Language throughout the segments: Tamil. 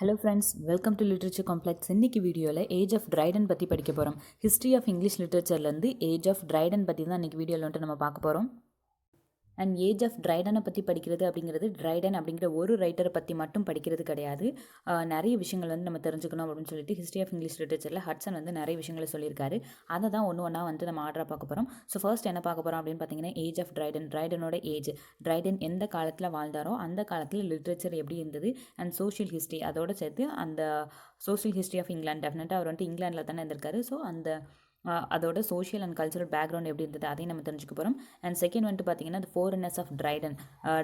Hello friends, welcome to literature complex. இன்னைக்கு வீடியோவில் ஏஜ் ஆஃப் ட்ரைடன் பற்றி படிக்க போகிறோம். ஹிஸ்ட்ரி ஆஃப் இங்கிலீஷ் லிட்ரேச்சர்லேருந்து ஏஜ் ஆஃப் ட்ரைடன் பற்றி தான் இன்றைக்கி வீடியோவில் வந்துட்டு நம்ம பார்க்க போகிறோம். அண்ட் ஏஜ் ஆஃப் ட்ரைடனை பற்றி படிக்கிறது அப்படிங்கிறது ட்ரைடன் அப்படிங்கிற ஒரு ரைட்டரை பற்றி மட்டும் படிக்கிறது கிடையாது. நிறைய விஷயங்கள் வந்து நம்ம தெரிஞ்சுக்கணும் அப்படின்னு சொல்லிட்டு ஹிஸ்ட்ரி ஆஃப் இங்கிலீஷ் லிட்ரேச்சரில் ஹட்சன் வந்து நிறைய விஷயங்களை சொல்லியிருக்காரு. அதை தான் ஒன்று ஒன்றா வந்து நம்ம ஆர்டராக பார்க்க போகிறோம். ஸோ ஃபர்ஸ்ட் என்ன பார்க்க போகிறோம் அப்படின்னு பார்த்தீங்கன்னா, ஏஜ் ஆஃப் ட்ரைடன். ட்ரைடனோட ஏஜ், ட்ரைடன் எந்த காலத்தில் வாழ்ந்தாரோ அந்த காலத்தில் லிட்ரேச்சர் எப்படி இருந்தது, அண்ட் சோஷியல் ஹிஸ்ட்ரி அதோட சேர்த்து அந்த சோஷியல் ஹிஸ்ட்ரி ஆஃப் இங்கிலாந்து. டெஃபினட்டாக அவர் வந்துட்டு இங்கிலாந்தில் தானே இருந்திருக்காரு. ஸோ அந்த அதோட சோஷியல் அண்ட் கல்ச்சரல் பேக்ரவுண்ட் எப்படி இருந்தது அதையும் நம்ம தெரிஞ்சுக்க போகிறோம். அண்ட் செகண்ட் வந்துட்டு பார்த்தீங்கன்னா, ஃபோரினர்ஸ் ஆஃப் ட்ரைடன்.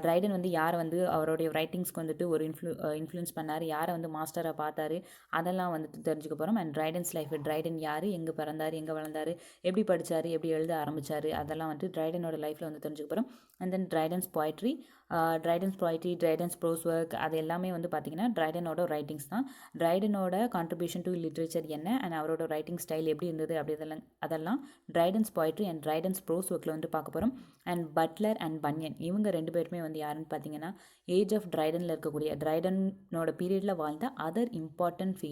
ட்ரைடன் வந்து யாரை வந்து அவருடைய ரைட்டிங்ஸ்க்கு வந்துட்டு ஒரு இன்ஃப்ளூயன்ஸ் பண்ணார், யாரை வந்து மாஸ்டராக பார்த்தாரு, அதெல்லாம் வந்துட்டு தெரிஞ்சுக்க போகிறோம். அண்ட் ட்ரைடன்ஸ் லைஃப், ட்ரைடன் யார், எங்கே பிறந்தார், எங்கே வளர்ந்தார், எப்படி படித்தார், எப்படி எழுத ஆரம்பித்தார், அதெல்லாம் வந்துட்டு ட்ரைடனோட லைஃப்பில் வந்து தெரிஞ்சுக்க போகிறோம். And then Dryden's poetry, Dryden's prose work, அது எல்லாமே வந்து பார்த்திங்கன்னா ட்ரைடனோட ரைட்டிங்ஸ் தான். ட்ரைடனோட கான்ட்ரிபியூஷன் டு லிட்ரேச்சர் என்ன, அண்ட் அவரோட ரைட்டிங் ஸ்டைல் எப்படி இருந்தது அப்படி அதெல்லாம் Dryden's poetry and Dryden's prose ஒர்க்கில் வந்து பார்க்க போகிறோம். அண்ட் பட்லர் அண்ட் பன்யன், இவங்க ரெண்டு பேருமே வந்து யாருன்னு பார்த்தீங்கன்னா, ஏஜ் ஆஃப் ட்ரைடனில் இருக்கக்கூடிய ட்ரைடனோட பீரியடில் வாழ்ந்த அதர் இம்பார்ட்டன்ட்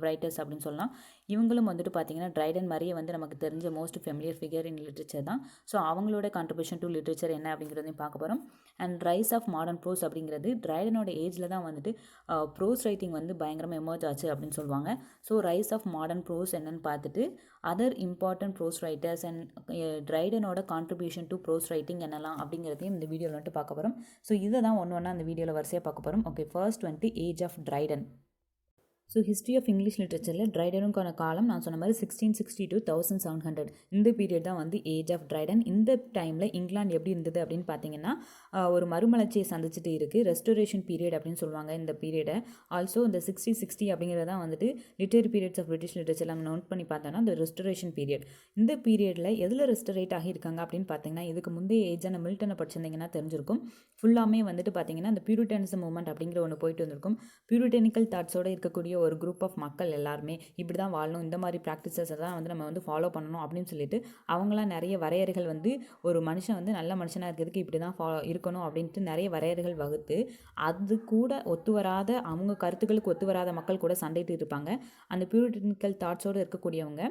ரைட்டர்ஸ் அப்படின்னு சொல்லலாம். இவங்களும் வந்துட்டு பார்த்தீங்கன்னா ட்ரைடன் மாதிரியே வந்து நமக்கு தெரிஞ்ச most familiar figure in literature தான். ஸோ அவங்களோட கான்ட்ரிபியூஷன் டு லிட்ரேச்சர் என்ன அப்படிங்கிறதையும் பார்க்க போகிறோம். And rise of modern prose அப்படிங்கிறது ட்ரைடனோட ஏஜில் தான் வந்துட்டு ப்ரோஸ் ரைட்டிங் வந்து பயங்கரமாக எமர்ஜ் ஆச்சு அப்படின்னு சொல்லுவாங்க. So rise of modern prose என்னன்னு பார்த்துட்டு other important prose writers and ட்ரைடனோட கான்ட்ரிபியூஷன் டு ப்ரோஸ் ரைட்டிங் என்னலாம் அப்படிங்கிறதையும் இந்த வீடியோவில் வந்துட்டு பார்க்க போகிறோம். ஸோ இதை தான் ஒன்று ஒன்றா அந்த வீடியோவில் வரிசையாக பார்க்க போகிறோம். ஓகே, ஃபர்ஸ்ட் வந்துட்டு age of Dryden. So history of English லிட்ரேச்சரில் ட்ரைடனுக்கான காலம் நான் சொன்ன மாதிரி 1660 to 1700. இந்த பீரியட் தான் வந்து ஏஜ் ஆஃப் ட்ரைடன். இந்த டைமில் இங்கிலாந்து எப்படி இருந்தது அப்படின்னு பார்த்தீங்கன்னா, ஒரு மறுமலர்ச்சியை சந்திச்சுட்டு இருக்குது. ரெஸ்டோரேஷன் பீரியட் அப்படின்னு சொல்லுவாங்க இந்த பீரியடை. ஆல்சோ இந்த 60 அப்படிங்கிறது தான் வந்துட்டு literary periods of British literature நம்ம நோட் பண்ணி பார்த்தோன்னா இந்த ரெஸ்டோரேஷன் பீரியட். இந்த பீரியடில் எதில் ரெஸ்டரேட் ஆகியிருக்காங்க அப்படின்னு பார்த்தீங்கன்னா, இதுக்கு முந்தைய ஏஜான மில்டனை படிச்சிருந்தீங்கன்னா தெரிஞ்சிருக்கும். ஃபுல்லாமே வந்துட்டு பார்த்தீங்கன்னா இந்த பியூரிட்டனிசம் மூவ்மெண்ட் அப்படிங்கிற ஒன்று போயிட்டு வந்திருக்கும். பியூரிட்டனிக்கல் தாட்ஸோடு இருக்கக்கூடிய ஒரு குரூப் ஆஃப் மக்கள் எல்லாருமே இப்படி தான் வாழணும், இந்த மாதிரி ப்ராக்டிசஸ் தான் வந்து நம்ம வந்து ஃபாலோ பண்ணணும் அப்படின்னு சொல்லிட்டு அவங்களாம் நிறைய வரையறைகள் வந்து ஒரு மனுஷன் வந்து நல்ல மனுஷனாக இருக்கிறதுக்கு இப்படி தான் இருக்கணும் அப்படின்ட்டு நிறைய வரையறைகள் வகுத்து அது கூட ஒத்து வராத, அவங்க கருத்துக்களுக்கு ஒத்து வராத மக்கள் கூட சண்டைட்டு இருப்பாங்க. அந்த பியூரிட்டனிக்கல் தாட்ஸோடு இருக்கக்கூடியவங்க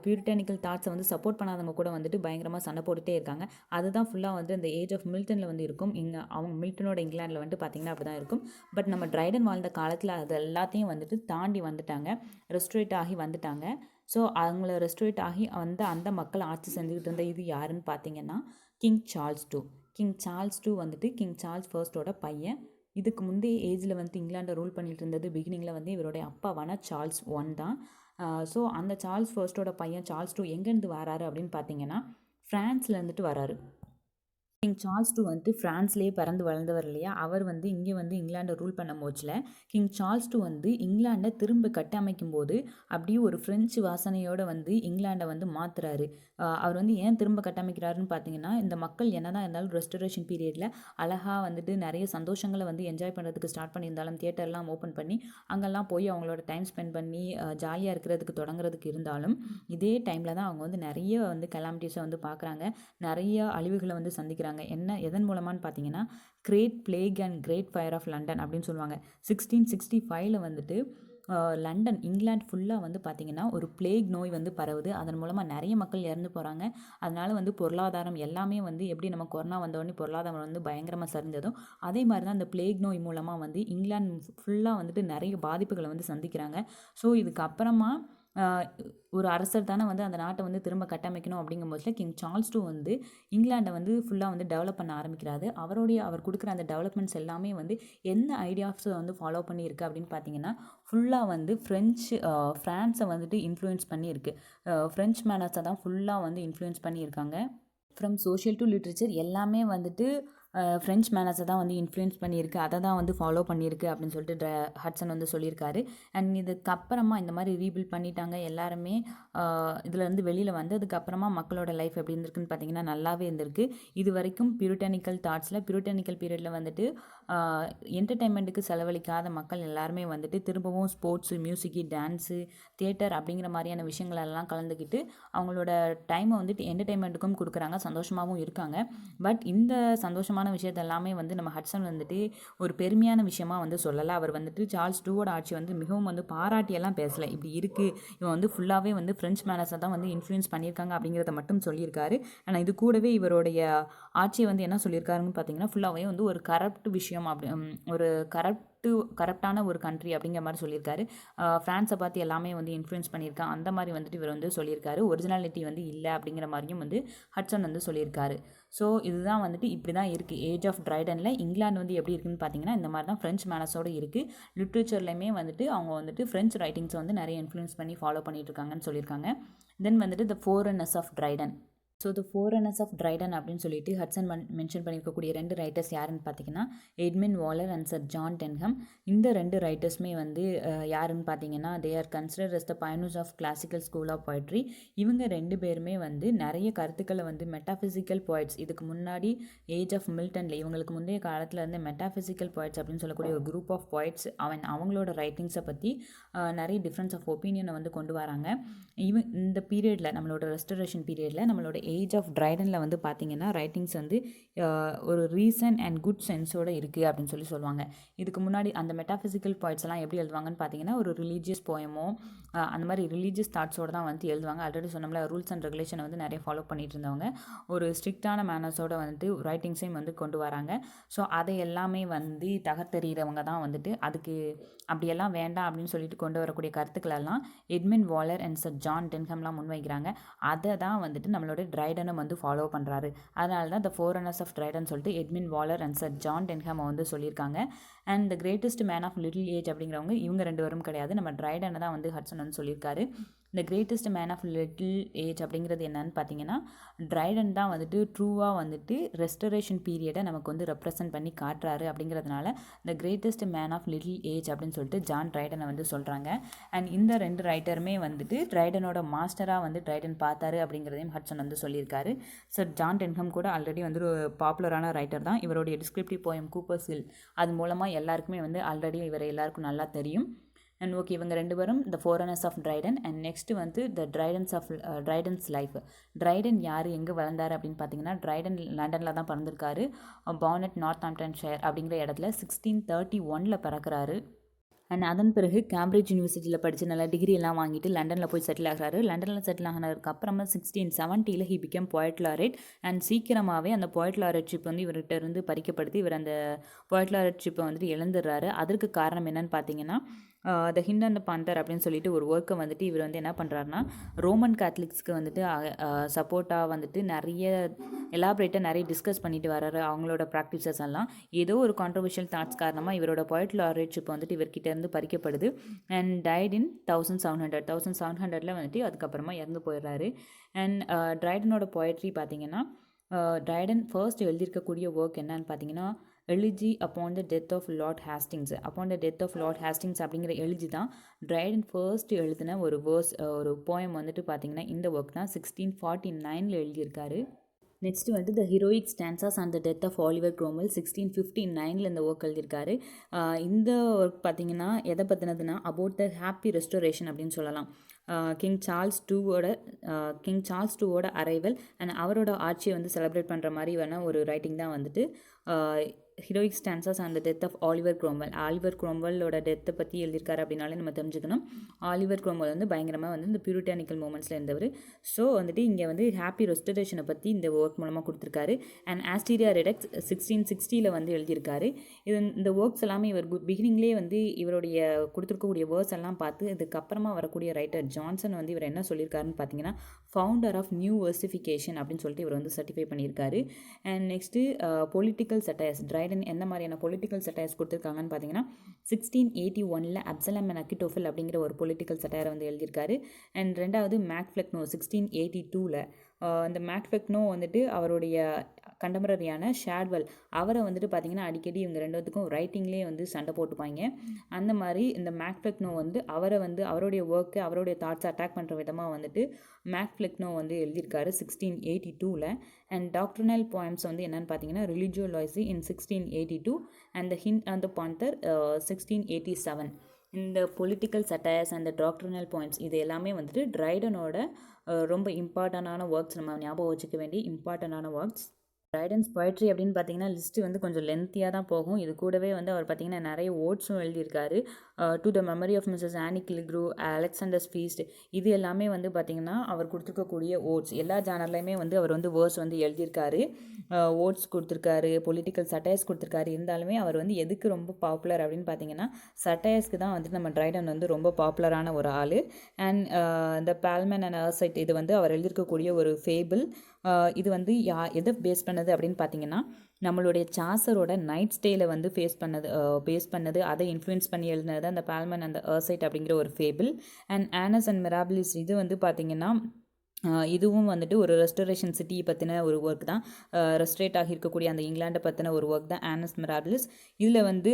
பியூரிட்டனிக்கல் தாட்ஸை வந்து சப்போர்ட் பண்ணாதவங்க கூட வந்துட்டு பயங்கரமாக சண்டை போட்டுகிட்டே இருக்காங்க. அதுதான் ஃபுல்லாக வந்து இந்த ஏஜ் ஆஃப் மில்டனில் வந்து இருக்கும். இங்கே அவங்க மில்டனோட இங்கிலாண்டில் வந்துட்டு பார்த்திங்கன்னா அப்படி தான் இருக்கும். பட் நம்ம ட்ரைடன் வாழ்ந்த காலத்தில் அது எல்லாத்தையும் வந்துட்டு தாண்டி வந்துட்டாங்க, ரெஸ்டரேட் ஆகி வந்துட்டாங்க. ஸோ அவங்கள ரெஸ்டரேட் ஆகி அந்த மக்கள் ஆட்சி செஞ்சுக்கிட்டு இருந்த இது யாருன்னு பார்த்தீங்கன்னா King Charles two. King Charles two வந்துட்டு கிங் சார்ல்ஸ் ஃபர்ஸ்டோட பையன். இதுக்கு முந்தைய ஏஜில் வந்து இங்கிலாண்டை ரூல் பண்ணிட்டு இருந்தது பிகினிங்கில் வந்து இவருடைய அப்பாவான சார்ல்ஸ் ஒன் தான். ஸோ அந்த சார்ல்ஸ் ஃபர்ஸ்டோட பையன் சார்ல்ஸ் டூ எங்கேருந்து வராரு அப்படின்னு பார்த்தீங்கன்னா ஃப்ரான்ஸில் இருந்துட்டு வராரு. கிங் சார்ல்ஸ் டூ வந்துட்டு ஃப்ரான்ஸ்லேயே பிறந்து வளர்ந்தவர் இல்லையா, அவர் வந்து இங்கே வந்து இங்கிலாண்டை ரூல் பண்ண போச்சில் கிங் சார்ல்ஸ் டூ வந்து இங்கிலாண்டை திரும்ப கட்டமைக்கும் போது அப்படியே ஒரு ஃப்ரெஞ்சு வாசனையோடு வந்து இங்கிலாண்டை வந்து மாற்றுறாரு. அவர் வந்து ஏன் திரும்ப கட்டமைக்கிறாருன்னு பார்த்தீங்கன்னா, இந்த மக்கள் என்ன தான் இருந்தாலும் ரெஸ்டரேஷன் பீரியடில் அழகாக வந்துட்டு நிறைய சந்தோஷங்களை வந்து என்ஜாய் பண்ணுறதுக்கு ஸ்டார்ட் பண்ணியிருந்தாலும், தியேட்டர்லாம் ஓப்பன் பண்ணி அங்கெல்லாம் போய் அவங்களோட டைம் ஸ்பெண்ட் பண்ணி ஜாலியாக இருக்கிறதுக்கு தொடங்குறதுக்கு இருந்தாலும், இதே டைமில் தான் அவங்க வந்து நிறைய வந்து கெலாமிட்டிஸை வந்து பார்க்குறாங்க, நிறைய அழிவுகளை வந்து சந்திக்கிறாங்க. எதன் மூலமானு பார்த்தீங்கன்னா great plague and great fire of London அப்படின்னு சொல்லுவாங்க. 1665 வந்துட்டு லண்டன் இங்கிலாந்து ஃபுல்லாக வந்து பார்த்திங்கன்னா ஒரு பிளேக் நோய் வந்து பரவுது. அதன் மூலமாக நிறைய மக்கள் இறந்து போகிறாங்க. அதனால் வந்து பொருளாதாரம் எல்லாமே வந்து எப்படி நம்ம கொரோனா வந்தோடனே பொருளாதாரம் வந்து பயங்கரமாக சரிந்ததோ அதே மாதிரி தான் அந்த பிளேக் நோய் மூலமாக வந்து இங்கிலாந்து ஃபுல்லாக வந்துட்டு நிறைய பாதிப்புகளை வந்து சந்திக்கிறாங்க. ஸோ இதுக்கப்புறமா ஒரு அரசர் தானே வந்து அந்த நாட்டை வந்து திரும்ப கட்டமைக்கணும் அப்படிங்கும் போதில் கிங் சார்ல்ஸ் டூ வந்து இங்கிலாண்டை வந்து ஃபுல்லாக வந்து டெவலப் பண்ண ஆரம்பிக்கிறாரு. அவர் கொடுக்குற அந்த டெவலப்மெண்ட்ஸ் எல்லாமே வந்து என்ன ஐடியாஸை வந்து ஃபாலோ பண்ணியிருக்கு அப்படின்னு பார்த்தீங்கன்னா, ஃபுல்லாக வந்து ஃப்ரான்ஸை வந்துட்டு இன்ஃப்ளூயன்ஸ் பண்ணியிருக்கு. ஃப்ரெஞ்ச் மேனர்ஸை தான் ஃபுல்லாக வந்து இன்ஃப்ளூயன்ஸ் பண்ணியிருக்காங்க. ஃப்ரம் சோஷியல் டு லிட்ரேச்சர் எல்லாமே வந்துட்டு ஃப்ரெஞ்ச் மேனர்ஸை தான் வந்து இன்ஃப்ளூயன்ஸ் பண்ணியிருக்கு, அதை தான் வந்து ஃபாலோ பண்ணியிருக்கு அப்படின்னு சொல்லிட்டு ஹட்சன் வந்து சொல்லியிருக்காரு. அண்ட் இதுக்கப்புறமா இந்த மாதிரி ரீபில்ட் பண்ணிட்டாங்க எல்லாருமே. இதிலேருந்து வெளியில் வந்ததுக்கப்புறமா மக்களோட லைஃப் எப்படி இருந்திருக்குன்னு பார்த்தீங்கன்னா நல்லாவே இருந்திருக்கு. இது வரைக்கும் பியூரிட்டனிக்கல் தாட்ஸில் பியூரிட்டனிக்கல் பீரியடில் வந்துட்டு என்டர்டெயின்மெண்ட்டுக்கு செலவழிக்காத மக்கள் எல்லாருமே வந்துட்டு திரும்பவும் ஸ்போர்ட்ஸு, மியூசிக்கு, டான்ஸு, தியேட்டர் அப்படிங்கிற மாதிரியான விஷயங்களெல்லாம் கலந்துக்கிட்டு அவங்களோட டைமை வந்துட்டு என்டர்டெயின்மெண்ட்டுக்கும் கொடுக்குறாங்க, சந்தோஷமாகவும் இருக்காங்க. பட் இந்த சந்தோஷமான விஷயத்த எல்லாமே வந்து நம்ம ஹட்சன் வந்துட்டு ஒரு பெருமையான விஷயமா வந்து சொல்லலை. அவர் வந்துட்டு சார்ல்ஸ் டூவோட ஆட்சி வந்து மிகவும் வந்து பாராட்டியெல்லாம் பேசலை. இப்படி இருக்குது, இவன் வந்து ஃபுல்லாகவே வந்து ஃப்ரெஞ்ச் மேனர்ஸை தான் வந்து இன்ஃப்ளூயன்ஸ் பண்ணியிருக்காங்க அப்படிங்கிறத மட்டும் சொல்லியிருக்காரு. ஆனால் இது கூடவே இவருடைய ஆட்சியை வந்து என்ன சொல்லியிருக்காருன்னு பார்த்தீங்கன்னா, ஃபுல்லாகவே வந்து ஒரு கரப்ட் விஷயம் அப்படி ஒரு கரப்டான ஒரு கண்ட்ரி அப்படிங்கிற மாதிரி சொல்லியிருக்காரு. ஃப்ரான்ஸை பார்த்து எல்லாமே வந்து இன்ஃப்ளூயன்ஸ் பண்ணியிருக்கான் அந்த மாதிரி வந்துட்டு இவர் வந்து சொல்லியிருக்காரு. ஒரிஜினாலிட்டி வந்து இல்லை அப்படிங்கிற மாதிரியும் வந்து ஹட்சன் வந்து சொல்லியிருக்காரு. ஸோ இதுதான் வந்துட்டு இப்படி தான் இருக்குது ஏஜ் ஆஃப் ட்ரைடனில். இங்கிலாந்து வந்து எப்படி இருக்குன்னு பார்த்தீங்கன்னா இந்த மாதிரி தான் ஃப்ரெஞ்ச் மேனர்ஸோடு இருக்குது. லிட்ரேச்சர்லையுமே வந்துட்டு அவங்க வந்துட்டு ஃப்ரெஞ்ச் ரைட்டிங்ஸை வந்து நிறைய இன்ஃப்ளூயன்ஸ் பண்ணி ஃபாலோ பண்ணிட்டு இருக்காங்கன்னு சொல்லியிருக்காங்க. தென் வந்துட்டு the forerunners of Dryden. So the forerunners of Dryden அப்படின்னு சொல்லிட்டு ஹட்சன் மென்ஷன் பண்ணியிருக்கக்கூடிய 2 ரைட்டர்ஸ் யாருன்னு பார்த்தீங்கன்னா Edmund Waller and sir John Denham. இந்த 2 ரைட்டர்ஸுமே வந்து யாருன்னு பார்த்தீங்கன்னா they are considered as the pioneers of classical school of poetry. இவங்க 2 பேருமே வந்து நிறைய கருத்துக்களை வந்து மெட்டாஃபிசிக்கல் போய்ட்ஸ், இதுக்கு முன்னாடி ஏஜ் ஆஃப் மில்டனில் இவங்களுக்கு முந்தைய காலத்தில் இருந்து மெட்டாஃபிசிக்கல் போய்ட்ஸ் அப்படின்னு சொல்லக்கூடிய ஒரு குரூப் ஆஃப் போய்ட்ஸ் அவங்களோட ரைட்டிங்ஸை பற்றி நிறைய டிஃப்ரென்ஸ் ஆஃப் ஒப்பீனியனை வந்து கொண்டு வராங்க. இந்த பீரியடில் நம்மளோட ரெஸ்டரேஷன் பீரியடில் நம்மளோட ஏஜ் ஆஃப் ட்ரைடனில் வந்து பார்த்திங்கன்னா ரைட்டிங்ஸ் வந்து ஒரு ரீசன் அண்ட் குட் சென்ஸோடு இருக்குது அப்படின்னு சொல்லுவாங்க. இதுக்கு முன்னாடி அந்த மெட்டாஃபிசிக்கல் பாயிண்ட்ஸ் எல்லாம் எப்படி எழுதுவாங்கன்னு பார்த்தீங்கன்னா ஒரு ரிலீஜியஸ் போயமோ அந்த மாதிரி ரிலீஜியஸ் தாட்ஸோடு தான் வந்து எழுதுவாங்க. ஆல்ரெடி சொன்னோம்ல ரூல்ஸ் அண்ட் ரெகுலேஷனை வந்து நிறைய ஃபாலோ பண்ணிட்டு இருந்தவங்க ஒரு ஸ்ட்ரிக்டான மேனர்ஸோடு வந்துட்டு ரைட்டிங்ஸையும் வந்து கொண்டு வராங்க. ஸோ அதை எல்லாமே வந்து தகர்த்தெறிகிறவங்க தான் வந்துட்டு அதுக்கு அப்படியெல்லாம் வேண்டாம் அப்படின்னு சொல்லிட்டு கொண்டு வரக்கூடிய கருத்துக்களெல்லாம் எட்மின் வாலர் அண்ட் சர் ஜான் டென்ஹம்லாம் முன்வைக்கிறாங்க. அதை தான் வந்துட்டு நம்மளோட ட்ரைடனும் வந்து ஃபாலோ பண்ணுறாரு. அதனால தான் த ஃபோரனர்ஸ் ஆஃப் ட்ரைடன் சொல்லிட்டு Edmund Waller and sir John Denham வந்து சொல்லியிருக்காங்க. And the greatest man of little age அப்படிங்கிறவங்க இவங்க 2 பேரும் கிடையாது, நம்ம ட்ரைடனை தான் வந்து ஹட்சன் வந்து சொல்லியிருக்காரு. இந்த greatest man of little age அப்படிங்கிறது என்னன்னு பார்த்தீங்கன்னா ட்ரைடன் தான் வந்துட்டு ட்ரூவாக வந்துட்டு ரெஸ்டரேஷன் பீரியடை நமக்கு வந்து ரெப்ரசன்ட் பண்ணி காட்டுறாரு. அப்படிங்கிறதுனால the greatest man of little age அப்படின்னு சொல்லிட்டு ஜான் ட்ரைடனை வந்து சொல்கிறாங்க. அண்ட் இந்த 2 ரைட்டருமே வந்துட்டு ட்ரைடனோட மாஸ்டராக வந்து ட்ரைடன் பார்த்தாரு அப்படிங்கிறதையும் ஹட்சன் வந்து சொல்லியிருக்காரு. சார் ஜான் டென்ஹம் கூட ஆல்ரெடி வந்து ஒரு பாப்புலரான ரைட்டர் தான். இவருடைய டிஸ்கிரிப்டிவ் போயம் கூப்பர்ஸ் ஹில் அது மூலமாக எல்லாருக்குமே வந்து ஆல்ரெடி இவர் எல்லாருக்கும் நல்லா தெரியும். அண்ட் ஓகே இவங்க 2 பேரும் த forerunners of Dryden. And next வந்து த ட்ரைடன்ஸ் லைஃப். ட்ரைடன் யார், எங்கே வளர்ந்தார் அப்படின்னு பார்த்தீங்கன்னா ட்ரைடன் லண்டனில் தான் பிறந்திருக்காரு. பானட் நார்த்தாம்ப்டன்ஷயர் அப்படிங்கிற இடத்துல 1631 பிறக்கிறாரு. அண்ட் அதன் பிறகு கேம்பிரிட்ஜ் யூனிவர்சிட்டியில் படித்து நல்லா டிகிரி எல்லாம் வாங்கிட்டு லண்டனில் போய் செட்டில் ஆகிறாரு. லண்டனில் செட்டில் ஆனதுக்கு அப்புறமா 1670 ஹி பிகம் போய்ட் லாரெட். அண்ட் சீக்கிரமாகவே அந்த போய்ட் லாரெட்ஷிப் வந்து இவர்கிட்ட இருந்து பறிக்கப்படுத்தி இவர் அந்த போய்ட் லாரெட்ஷிப்பை வந்துட்டு இழந்துடுறாரு. அதற்கு காரணம் என்னன்னு பார்த்தீங்கன்னா த ஹிண்ட் அண்ட் பந்தர் அப்படின்னு சொல்லிட்டு ஒரு ஒர்க்கை வந்துட்டு இவர் வந்து என்ன பண்ணுறாருனா ரோமன் கேத்தலிக்ஸ்க்கு வந்துட்டு சப்போர்ட்டாக வந்துட்டு நிறைய எலாபரேட்டாக நிறைய டிஸ்கஸ் பண்ணிட்டு வர்றாரு. அவங்களோட ப்ராக்டிசஸ் எல்லாம் ஏதோ ஒரு கான்ட்ரவர்ஷியல் தாட்ஸ் காரணமாக இவரோட போய்ட் லாரெட்ஷிப் வந்துட்டு இவர்கிட்ட இருந்து பறிக்கப்படுது. அண்ட் டைட் இன் 1700 வந்துட்டு அதுக்கப்புறமா இறந்து போயிடுறாரு. அண்ட் ட்ரைடனோட போயட்ரி பார்த்தீங்கன்னா ட்ரைடன் ஃபர்ஸ்ட் எழுதியிருக்கக்கூடிய ஒர்க் என்னன்னு பார்த்தீங்கன்னா elegy upon the death of Lord Hastings. Upon the death of Lord Hastings அப்படிங்கிற எழுதி தான் ட்ரைடன் ஃபர்ஸ்ட் எழுதின ஒரு ஒரு போயம் வந்துட்டு பார்த்தீங்கன்னா இந்த ஒர்க் தான் 1649 எழுதியிருக்காரு. நெக்ஸ்ட் வந்து the heroic stanzas and the death of Oliver Cromwell 1659 இந்த ஒர்க் எழுதியிருக்காரு. இந்த ஒர்க் பார்த்தீங்கன்னா எதை பற்றினதுன்னா அபவுட் த ஹாப்பி ரெஸ்டோரேஷன் அப்படின்னு சொல்லலாம். கிங் சார்ல்ஸ் டூவோட அரைவல் அண்ட் அவரோட ஆட்சியை வந்து செலிப்ரேட் பண்ணுற மாதிரி வேணா ஒரு ரைட்டிங் தான் வந்துட்டு heroic stanzas and the death of Oliver க்ரோம்வெல்லோட டெத்தை பற்றி எழுதியிருக்காரு அப்படின்னாலே நம்ம தெரிஞ்சுக்கணும். ஆலிவர் க்ரோம்வெல் வந்து பயங்கரமாக வந்து இந்த பியூரிட்டானிக்கல் மூமெண்ட்ஸில் இருந்தவர். ஸோ வந்துட்டு இங்கே வந்து ஹாப்பி ரெஸ்டரேஷனை பற்றி இந்த ஒர்க் மூலமாக கொடுத்துருக்காரு. அண்ட் ஆஸ்டீரியா ரெடக்ஸ் 1660 வந்து எழுதியிருக்காரு. இந்த ஒர்க்ஸ் எல்லாமே இவர் பிகினிங்லேயே வந்து இவருடைய கொடுத்துருக்கக்கூடிய வேர்ஸ் எல்லாம் பார்த்து இதுக்கப்புறமா வரக்கூடிய ரைட்டர் ஜான்சன் வந்து இவர் என்ன சொல்லியிருக்காருன்னு பார்த்தீங்கன்னா ஃபவுண்டர் ஆஃப் நியூ வெர்சிஃபிகேஷன் அப்படின்னு சொல்லிட்டு இவர் வந்து சர்டிஃபை பண்ணியிருக்காரு. And next political satires. Dryden என்ன மாதிரியான பொலிட்டிக்கல் சட்டையர்ஸ் கொடுத்துருக்காங்கன்னு பார்த்தீங்கன்னா 1681 அப்சலம் அண்ட் அக்கிட்டோஃபில் அப்படிங்கிற ஒரு பொலிட்டிக்கல் சட்டையரை வந்து எழுதியிருக்காரு. அண்ட் ரெண்டாவது மேக்ஃப்ளெக்னோ 1682 இந்த மேக்ஃப்ளெக்னோ வந்துட்டு அவருடைய கண்டெம்பரரியான ஷேட்வெல் அவரை வந்துட்டு பார்த்திங்கன்னா அடிக்கடி இவங்க ரெண்டுத்துக்கும் ரைட்டிங்லேயே வந்து சண்டை போட்டுப்பாங்க. அந்த மாதிரி இந்த மேக்ஃப்ளெக்னோ வந்து அவரை வந்து அவருடைய ஒர்க்கு அவருடைய தாட்ஸ் அட்டாக் பண்ணுற விதமாக வந்துட்டு மேக்ஃப்ளெக்னோ வந்து எழுதியிருக்காரு 1682. அண்ட் டாக்ட்ரினல் போயம்ஸ் வந்து என்னென்னு பார்த்தீங்கன்னா Religio Laici in 1682 and the hind and the panther 1687. இந்த political satires and doctrinal points இது எல்லாமே வந்துட்டு ட்ரைடனோட ரொம்ப இம்பார்ட்டண்டான ஒர்க்ஸ், நம்ம ஞாபகம் வச்சுக்க வேண்டிய இம்பார்ட்டண்டான ஒர்க்ஸ். ட்ரைடன்ஸ் பொயட்ரி அப்படின்னு பார்த்தீங்கன்னா லிஸ்ட்டு வந்து கொஞ்சம் லென்த்தியாக தான் போகும். இது கூடவே வந்து அவர் பார்த்தீங்கன்னா நிறைய ஓட்ஸும் எழுதியிருக்காரு. To the memory of Mrs Anne Killigrew, Alexander's feast, இது எல்லாமே வந்து பார்த்திங்கன்னா அவர் கொடுத்துருக்கக்கூடிய ஓட்ஸ். எல்லா ஜானர்லையுமே வந்து அவர் வந்து வேர்ஸ் வந்து எழுதியிருக்காரு. ஓட்ஸ் கொடுத்துருக்காரு, பொலிட்டிக்கல் சட்டையர்ஸ் கொடுத்துருக்காரு. இருந்தாலுமே அவர் வந்து எதுக்கு ரொம்ப பாப்புலர் அப்படின்னு பார்த்தீங்கன்னா சட்டையர்ஸ்க்கு தான் வந்துட்டு நம்ம ட்ரைடன் வந்து ரொம்ப பாப்புலரான ஒரு ஆள். அண்ட் த பால்மன் அண்ட் அர்சைட் இது வந்து அவர் எழுதியிருக்கக்கூடிய ஒரு ஃபேபிள். இது வந்து எதை பேஸ் பண்ணது அப்படின்னு பார்த்தீங்கன்னா நம்மளுடைய சாசரோட நைட் ஸ்டேயில் வந்து பேஸ் பண்ணது அதை இன்ஃப்ளூயன்ஸ் பண்ணி எழுதினது அந்த பால்மன் அந்த அர்சைட் அப்படிங்கிற ஒரு fable. And Annus and Mirabilis இது வந்து பார்த்திங்கன்னா இதுவும் வந்துட்டு ஒரு ரெஸ்டரேஷன் சிட்டியை பற்றின ஒரு ஒர்க் தான். ரெஸ்ட்ரேட் ஆகியிருக்கக்கூடிய அந்த இங்கிலாண்டை பற்றின ஒரு ஒர்க் தான் ஆனஸ் மிராபிலிஸ். இதில் வந்து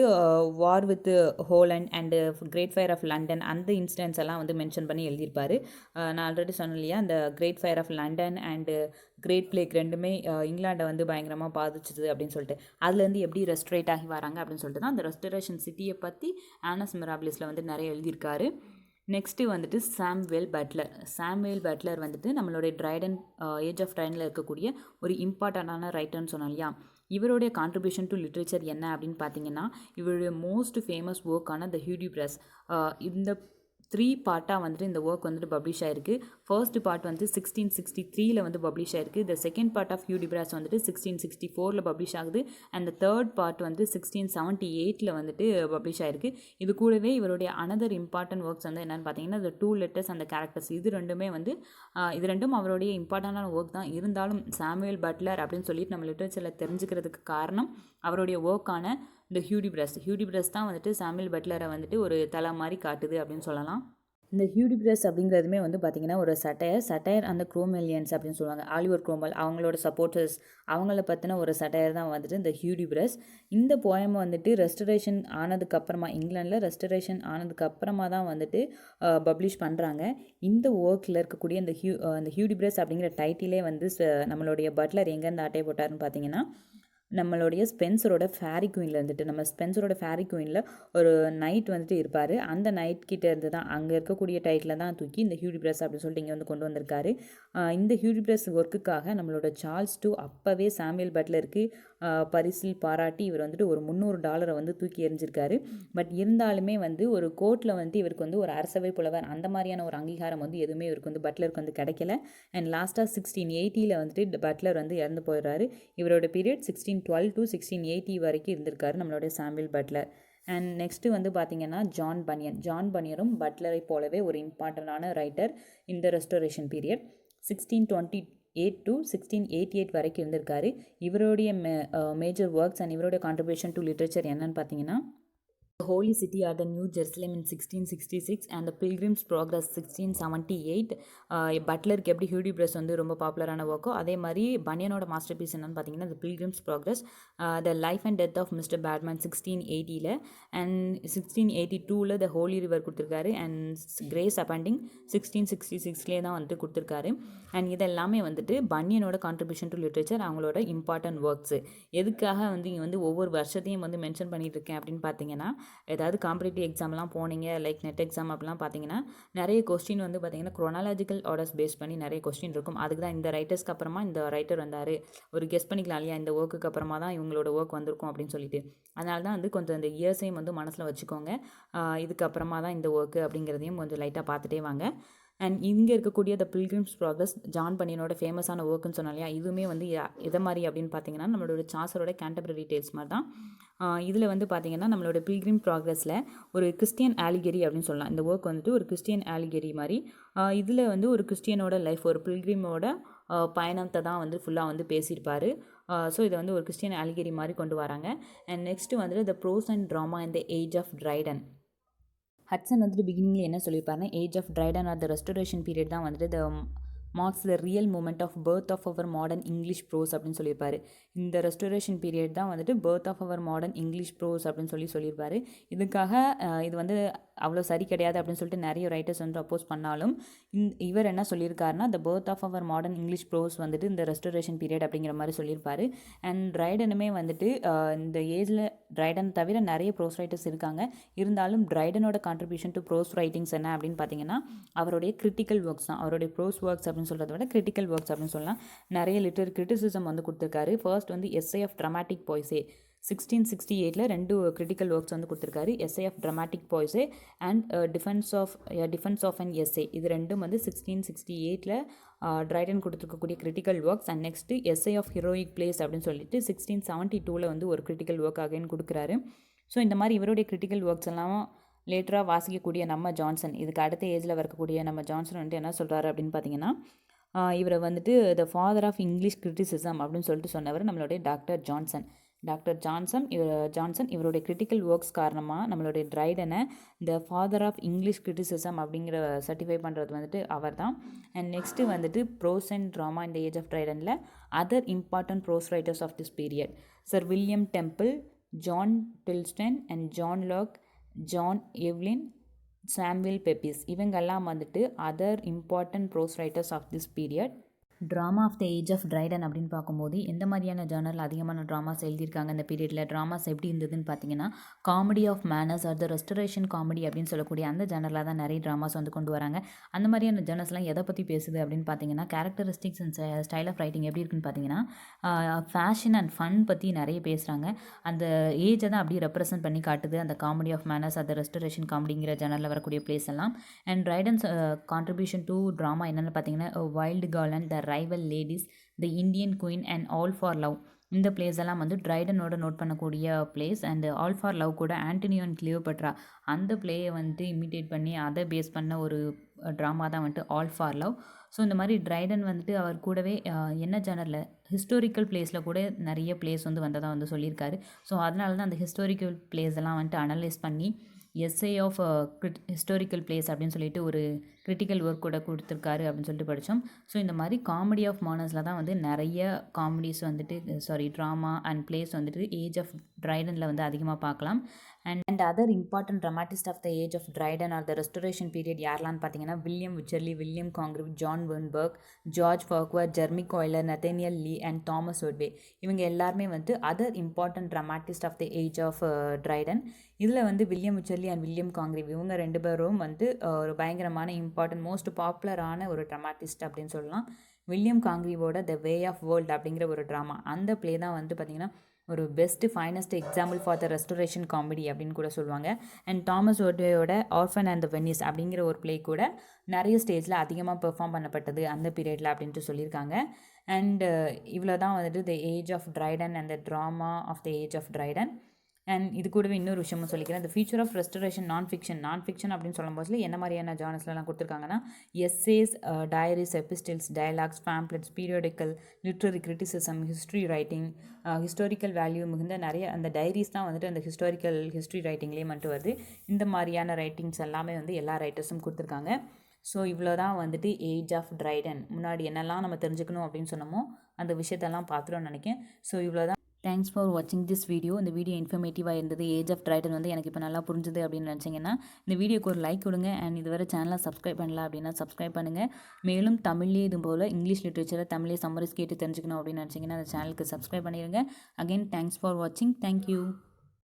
war with Holland and great fire of London அந்த இன்சிடென்ட்ஸ் எல்லாம் வந்து மென்ஷன் பண்ணி எழுதியிருப்பார். நான் ஆல்ரெடி சொன்னேன் இல்லையா, அந்த great fire of London and great plague ரெண்டுமே இங்கிலாண்டை வந்து பயங்கரமாக பாதிச்சுது அப்படின்னு சொல்லிட்டு அதுலேருந்து எப்படி ரெஸ்ட்ரேட் ஆகி வராங்க அப்படின்னு சொல்லிட்டு தான் அந்த ரெஸ்டரேஷன் சிட்டியை பற்றி ஆனஸ் மிராபிலிஸில் வந்து நிறைய எழுதியிருக்காரு. நெக்ஸ்ட்டு வந்துட்டு சாம்வேல் பட்லர் வந்துட்டு நம்மளுடைய ட்ரைடன் ஏஜ் ஆஃப் ட்ரைடனில் இருக்கக்கூடிய ஒரு இம்பார்ட்டண்டான ரைட்டர்னு சொன்னோம் இல்லையா. இவருடைய கான்ட்ரிபியூஷன் டு லிட்ரேச்சர் என்ன அப்படின்னு பார்த்தீங்கன்னா இவருடைய மோஸ்ட் ஃபேமஸ் ஒர்க்கான த ஹியூடிப்ரஸ், இந்த 3 பார்ட்டாக வந்துட்டு இந்த ஒர்க் வந்துட்டு பப்ளிஷ் ஆயிருக்கு. ஃபர்ஸ்ட் பார்ட் வந்து 1663 வந்து பப்ளிஷ் ஆயிருக்கு. த செகண்ட் பார்ட் ஆஃப் ஹியூடிப்ரஸ் வந்துட்டு 1664 பப்ளிஷ் ஆகுது. அண்ட் த தேர்ட் பார்ட் வந்து 1678 வந்துட்டு பப்ளிஷ் ஆயிருக்கு. இது கூடவே இவருடைய அனதர் இம்பார்ட்டன்ட் ஒர்க்ஸ் வந்து என்னென்னு பார்த்தீங்கன்னா இந்த 2 லெட்டர்ஸ் அந்த கேரக்டர்ஸ் இது ரெண்டும் அவருடைய இம்பார்ட்டண்டான ஒர்க் தான். இருந்தாலும் சாமுவேல் பட்லர் அப்படின்னு சொல்லிட்டு நம்ம லிட்ரேச்சரில் தெரிஞ்சுக்கிறதுக்கு காரணம் அவருடைய ஒர்க்கான இந்த ஹியூடிப்ரஸ் தான் வந்துட்டு சாமுவேல் பட்லரை வந்துட்டு ஒரு தலை மாதிரி காட்டுது அப்படின்னு சொல்லலாம். இந்த ஹியூடிப்ரஸ் அப்படிங்கிறதுமே வந்து பார்த்திங்கன்னா ஒரு சட்டையர் அந்த குரோமெலியன்ஸ் அப்படின்னு சொல்லுவாங்க. ஆலிவர் குரோமல் அவங்களோட சப்போர்ட்டர்ஸ் அவங்கள பற்றின ஒரு சட்டையர் தான் வந்துட்டு இந்த ஹியூடிப்ரஸ். இந்த போயம் வந்துட்டு ரெஸ்டரேஷன் ஆனதுக்கப்புறமா இங்கிலாண்டில் ரெஸ்டரேஷன் ஆனதுக்கப்புறமா தான் வந்துட்டு பப்ளிஷ் பண்ணுறாங்க. இந்த ஒர்க்கில் இருக்கக்கூடிய இந்த ஹியூடிப்ரஸ் அப்படிங்கிற டைட்டிலே வந்து நம்மளுடைய பட்லர் எங்கேருந்து அட்டை போட்டாருன்னு பார்த்தீங்கன்னா நம்மளுடைய ஸ்பென்சரோட ஃபேரி குயினில் இருந்துட்டு நம்ம ஸ்பென்சரோட ஃபேரி குயினில் ஒரு நைட் வந்துட்டு இருப்பார். அந்த நைட் கிட்டே இருந்து தான் அங்கே இருக்கக்கூடிய டைட்டில் தான் தூக்கி இந்த ஹியூடிப்ரஸ் அப்படின்னு சொல்லிட்டு இங்கே வந்து கொண்டு வந்திருக்காரு. இந்த ஹியூடிப்ரஸ் ஒர்க்குக்காக நம்மளோட சார்ல்ஸ் II அப்போவே சாமுவேல் பட்லருக்கு பரிசில் பாராட்டி இவர் வந்துட்டு ஒரு $300 வந்து தூக்கி எறிஞ்சிருக்காரு. பட் இருந்தாலுமே வந்து ஒரு கோர்ட்டில் வந்துட்டு இவருக்கு வந்து ஒரு அரசவை புலவர் அந்த மாதிரியான ஒரு அங்கீகாரம் வந்து எதுவுமே இவருக்கு வந்து பட்லருக்கு வந்து கிடைக்கல. அண்ட் லாஸ்ட்டாக 1680 வந்துட்டு பட்லர் வந்து இறந்து போயிடுறாரு. இவரோட பீரியட் 1612 to 1680 வரைக்கும் இருந்திருக்காரு நம்மளுடைய சாமுவேல் பட்லர். அண்ட் நெக்ஸ்ட்டு வந்து பார்த்திங்கன்னா ஜான் பனியரும் பட்லரை போலவே ஒரு இம்பார்ட்டண்டான ரைட்டர் இந்த ரெஸ்டோரேஷன் பீரியட் 1628 to 1688 வரைக்கும் இருந்திருக்காரு. இவருடைய மேஜர் ஒர்க்ஸ் அண்ட் இவருடைய கான்ட்ரிபியூஷன் டு லிட்ரேச்சர் என்னன்னு பார்த்தீங்கன்னா The Holy City at the New Jerusalem in 1666 and The Pilgrim's Progress 1678. பட்லருக்கு எப்படி ஹியூடிப்ரஸ் வந்து ரொம்ப பாப்புலரான ஒர்க்கோ அதே மாதிரி பனியனோட மாஸ்டர் பீஸ் என்னன்னு பார்த்தீங்கன்னா The Pilgrim's Progress, The Life and Death of Mr. Badman 1680 and 1682 The Holy River கொடுத்துருக்காரு. அண்ட் Grace Appending 1666 தான் வந்துட்டு கொடுத்துருக்காரு. அண்ட் இதெல்லாமே வந்துட்டு பனியனோட கான்ட்ரிபியூஷன் டு லிட்ரேச்சர் அவங்களோட இம்பார்ட்டன்ட் ஒர்க்ஸு. எதுக்காக வந்து இங்கே வந்து ஒவ்வொரு வருஷத்தையும் வந்து மென்ஷன் பண்ணிட்டு இருக்கேன் அப்படின்னு பார்த்தீங்கன்னா ஏதாவது காம்படிட்டிவ் எக்ஸாம்லாம் போனீங்க லைக் நெட் எக்ஸாம் அப்படிலாம் பார்த்தீங்கன்னா நிறைய கொஸ்டின் வந்து பார்த்தீங்கன்னா குரோனாலஜிக்கல் ஆர்டர்ஸ் பேஸ் பண்ணி நிறைய கொஸ்டின் இருக்கும். அதுக்கு தான் இந்த ரைட்டர்ஸ்க்கு அப்புறமா இந்த ரைட்டர் வந்தார் ஒரு கெஸ் பண்ணிக்கலாம் இல்லையா, இந்த ஒர்க்குக்கு அப்புறமா தான் இவங்களோட ஒர்க் வந்திருக்கும் அப்படின்னு சொல்லிட்டு. அதனால தான் வந்து கொஞ்சம் இந்த இயர்ஸையும் வந்து மனசில் வச்சுக்கோங்க. இதுக்கப்புறமா தான் இந்த ஒர்க்கு அப்படிங்கிறதையும் கொஞ்சம் லைட்டாக பார்த்துட்டே வாங்க. அண்ட் இங்கே இருக்கக்கூடிய த பில்கிரிம்ஸ் ப்ராக்ரஸ் ஜான் பனியனோட ஃபேமஸான ஒர்க்குன்னு சொன்னோம் இல்லையா, இதுவுமே வந்து எதை மாதிரி அப்படின்னு பார்த்தீங்கன்னா நம்மளோட சாசரோட கேண்டபரரி டேல்ஸ் மாதிரி தான். இதில் வந்து பார்த்திங்கன்னா நம்மளோட பில்கிரிம் ப்ராக்ரஸில் ஒரு கிறிஸ்டியன் ஆலிகரி அப்படின்னு சொல்லலாம். இந்த ஒர்க் வந்துட்டு ஒரு கிறிஸ்டியன் ஆலிகரி மாதிரி. இதில் வந்து ஒரு கிறிஸ்டியனோட லைஃப் ஒரு பில்கிரிமோட பயணத்தை தான் வந்து ஃபுல்லாக வந்து பேசியிருப்பார். ஸோ இதை வந்து ஒரு கிறிஸ்டியன் ஆலிகரி மாதிரி கொண்டு வராங்க. அண்ட் நெக்ஸ்ட்டு வந்துட்டு the prose and drama in the age of Dryden. Hudson வந்துட்டு பிகினிங்கில் என்ன சொல்லியிருப்பாருன்னா age of Dryden or the restoration period தான் வந்துட்டு the marks the real moment of birth of our modern English prose அப்படின்னு சொல்லியிருப்பாரு. இந்த ரெஸ்டோரேஷன் பீரியட் தான் வந்துட்டு birth of our modern English prose அப்படின்னு சொல்லியிருப்பாரு. இதுக்காக இது வந்து அவ்வளோ சரி கிடையாது அப்படின்னு சொல்லிட்டு நிறைய ரைட்டர்ஸ் வந்து அப்போஸ் பண்ணாலும் இவர் என்ன சொல்லியிருக்காருன்னா the birth of our modern English prose வந்துட்டு இந்த ரெஸ்டோரேஷன் பீரியட் அப்படிங்கிற மாதிரி சொல்லியிருப்பாரு. அண்ட் ட்ரைடனுமே வந்துட்டு இந்த ஏஜில் ட்ரைடன் தவிர நிறைய ப்ரோஸ் ரைட்டர்ஸ் இருக்காங்க. இருந்தாலும் ட்ரைடனோட கான்ட்ரிபியூஷன் டு ப்ரோஸ் ரைட்டிங்ஸ் என்ன அப்படின்னு பார்த்தீங்கன்னா அவருடைய கிரிட்டிக்கல் ஒர்க்ஸ் தான். அவருடைய ப்ரோஸ் ஒர்க்ஸ் அப்படின்னு சொல்கிறத விட கிரிட்டிக்கல் ஒர்க்ஸ் அப்படின்னு சொல்லலாம். நிறைய லிட்டர் கிரிட்டிசிசம் வந்து கொடுத்துருக்காரு. ஃபர்ஸ்ட் வந்து essay of dramatic poesy 1668 2 critical works வந்து கொடுத்துருக்காரு. Essay of dramatic poesy and defence of an essay. இது ரெண்டும் வந்து 1668 ட்ரைடன் கொடுத்துருக்கக்கூடிய critical works. And next essay of heroic plays அப்படின்னு சொல்லிட்டு 1672 வந்து ஒரு கிரிட்டிக்கல் ஒர்க் அகைன் கொடுக்குறாரு. ஸோ இந்த மாதிரி இவருடைய கிரிட்டிக்கல் ஒர்க்ஸ் எல்லாம் லேட்டராக வாசிக்கக்கூடிய நம்ம ஜான்சன், இதுக்கு அடுத்த ஏஜில் வரக்கூடிய நம்ம ஜான்சன் வந்துட்டு என்ன சொல்கிறாரு அப்படின்னு பார்த்தீங்கன்னா இவரை வந்துட்டு the father of English criticism அப்படின்னு சொல்லிட்டு சொன்னவர் நம்மளுடைய டாக்டர் ஜான்சன் இவருடைய கிரிட்டிக்கல் ஒர்க்ஸ் காரணமாக நம்மளுடைய ட்ரைடனை the father of English criticism அப்படிங்கிற சர்டிஃபை பண்ணுறது வந்துட்டு அவர் தான். அண்ட் நெக்ஸ்ட்டு வந்துட்டு ப்ரோஸ் அண்ட் ட்ராமா இந்த ஏஜ் ஆஃப் ட்ரைடனில் other important prose writers of this period sir William Temple, John Tillotson and John Locke, John Evelyn, Samuel Pepys இவங்கெல்லாம் வந்துட்டு other important prose writers of this period. Drama of the age of Dryden அப்படின்னு பார்க்கும்போது எந்த மாதிரியான ஜேர்னல் அதிகமான ட்ராமாஸ் எழுதியிருக்காங்க இந்த பீரியடில், ட்ராமாஸ் எப்படி இருந்ததுன்னு பார்த்தீங்கன்னா comedy of manners or the restoration comedy அப்படின்னு சொல்லக்கூடிய அந்த ஜேர்னலில் தான் நிறைய ட்ராமாஸ் வந்து கொண்டு வராங்க. அந்த மாதிரியான ஜேர்னல்ஸ்லாம் எதை பற்றி பேசுது அப்படின்னு பார்த்தீங்கன்னா characteristics and style of writing எப்படி இருக்குன்னு பார்த்தீங்கன்னா ஃபேஷன் அண்ட் ஃபன் பற்றி நிறைய பேசுகிறாங்க. அந்த ஏஜை தான் அப்படியே ரெப்ரசென்ட் பண்ணி காட்டுது அந்த comedy of manners or the restoration காமெடிங்கிற ஜேர்னலில் வரக்கூடிய பிளேஸ் எல்லாம். And Dryden's contribution to drama என்னென்னு பார்த்தீங்கன்னா wild girl and the rival ladies, the Indian queen and all for love இந்த பிளேஸ் எல்லாம் வந்து ட்ரைடனோட நோட் பண்ணக்கூடிய plays. And all for love கூட ஆண்டனியோ அண்ட் கிளியோபட்ரா அந்த பிளேயை வந்துட்டு இமிட்டேட் பண்ணி அதை பேஸ் பண்ண ஒரு ட்ராமா தான் வந்துட்டு ஆல் ஃபார் லவ். ஸோ இந்த மாதிரி ட்ரைடன் வந்துட்டு அவர் கூடவே என்ன ஜேர்னலில் ஹிஸ்டாரிக்கல் பிளேஸில் கூட நிறைய பிளேஸ் வந்து வந்ததாக வந்து சொல்லியிருக்காரு. ஸோ அதனால தான் அந்த ஹிஸ்டாரிக்கல் பிளேஸ் எல்லாம் வந்துட்டு அனலைஸ் பண்ணி எஸ்ஏ ஆஃப் ஹிஸ்டாரிக்கல் பிளேஸ் அப்படின்னு சொல்லிட்டு ஒரு கிரிட்டிக்கல் ஒர்க் கூட கொடுத்துருக்காரு அப்படின்னு சொல்லிட்டு படித்தோம். ஸோ இந்த மாதிரி காமெடி ஆஃப் மார்னர்ஸில் தான் வந்து நிறைய காமெடிஸ் வந்துட்டு ட்ராமா அண்ட் பிளேஸ் வந்துட்டு ஏஜ் ஆஃப் ட்ரைடனில் வந்து அதிகமாக பார்க்கலாம். And other important dramatist of the age of Dryden or the restoration period யாரெல்லாம் பார்த்தீங்கன்னா William Wycherley, William Congreve, John Vanbrugh, George Farquhar, Jeremy Collier, Nathaniel Lee and Thomas Otway இவங்க எல்லாருமே வந்து other important dramatist of the age of Dryden. இதில் வந்து William Wycherley and William Congreve இவங்க ரெண்டு பேரும் வந்து ஒரு பயங்கரமான இம்பார்ட்டன்ட் மோஸ்ட் பாப்புலரான ஒரு ட்ராமாட்டிஸ்ட் அப்படின்னு சொல்லலாம். வில்லியம் காங்கிரிவோட த வே ஆஃப் வேர்ல்ட் அப்படிங்கிற ஒரு ட்ராமா அந்த பிளே தான் வந்து பார்த்திங்கன்னா ஒரு best finest example for the restoration comedy அப்படின்னு கூட சொல்லுவாங்க. அண்ட் தாமஸ் ஒட்வேயோட ஆர்ஃபன் அண்ட் த வெனிஸ் அப்படிங்கிற ஒரு பிளே கூட நிறைய ஸ்டேஜில் அதிகமாக பெர்ஃபார்ம் பண்ணப்பட்டது அந்த பீரியடில் அப்படின்ட்டு சொல்லியிருக்காங்க. அண்ட் இவ்வளோ தான் வந்துட்டு the age of Dryden and the drama of the age of Dryden. And இது கூடவே இன்னொரு விஷயமும் சொல்லிக்கிறேன். இந்த future of restoration non fiction அப்படின்னு சொல்லும்போது என்ன மாதிரியான ஜானர்ஸ்லாம் கொடுத்துருக்காங்கன்னா essays, diaries, epistles, dialogues, pamphlets, periodical, literary criticism, history writing, historical value மிகுந்த நிறைய அந்த டைரிஸ் தான் வந்துட்டு அந்த ஹிஸ்ட்ரி ரைட்டிங்லேயே மட்டும் வருது. இந்த மாதிரியான ரைட்டிங்ஸ் எல்லாமே வந்து எல்லா ரைட்டர்ஸும் கொடுத்துருக்காங்க. ஸோ இவ்வளோ தான் வந்துட்டு ஏஜ் ஆஃப் ட்ரைடன். முன்னாடி என்னெல்லாம் நம்ம தெரிஞ்சுக்கணும் அப்படின்னு சொன்னோமோ அந்த விஷயத்தெல்லாம் பார்த்துட்டோம்னு நினைக்கிறேன். ஸோ இவ்வளோ தான். தேங்க்ஸ் ஃபார் வாட்சிங் திஸ் வீடியோ. இந்த வீடியோ இன்ஃபர்மேட்டிவாக இருந்தது. ஏஜ் ஆஃப் ட்ரைடன் வந்து எனக்கு இப்போ நல்லா புரிஞ்சுது அப்படின்னு நினச்சிங்கன்னா இந்த வீடியோக்கு ஒரு லைக் கொடுங்க. அண்ட் இதுவரை சேனலை சப்ஸ்கிரைப் பண்ணலாம் அப்படின்னா சப்ஸ்கிரைப் பண்ணுங்கள். மேலும் தமிழ்லேயே இது போல் இங்கிலீஷ் லிட்ரேச்சரில் தமிழ்லேயே சம்மரிஸ் கேட்டு தெரிஞ்சுக்கணும் அப்படின்னு நினச்சிங்கன்னா அந்த சேனலுக்கு சப்ஸ்கிரைப் பண்ணிடுங்க. அகைன் தேங்க்ஸ் ஃபார் வாட்சிங். தேங்க்யூ.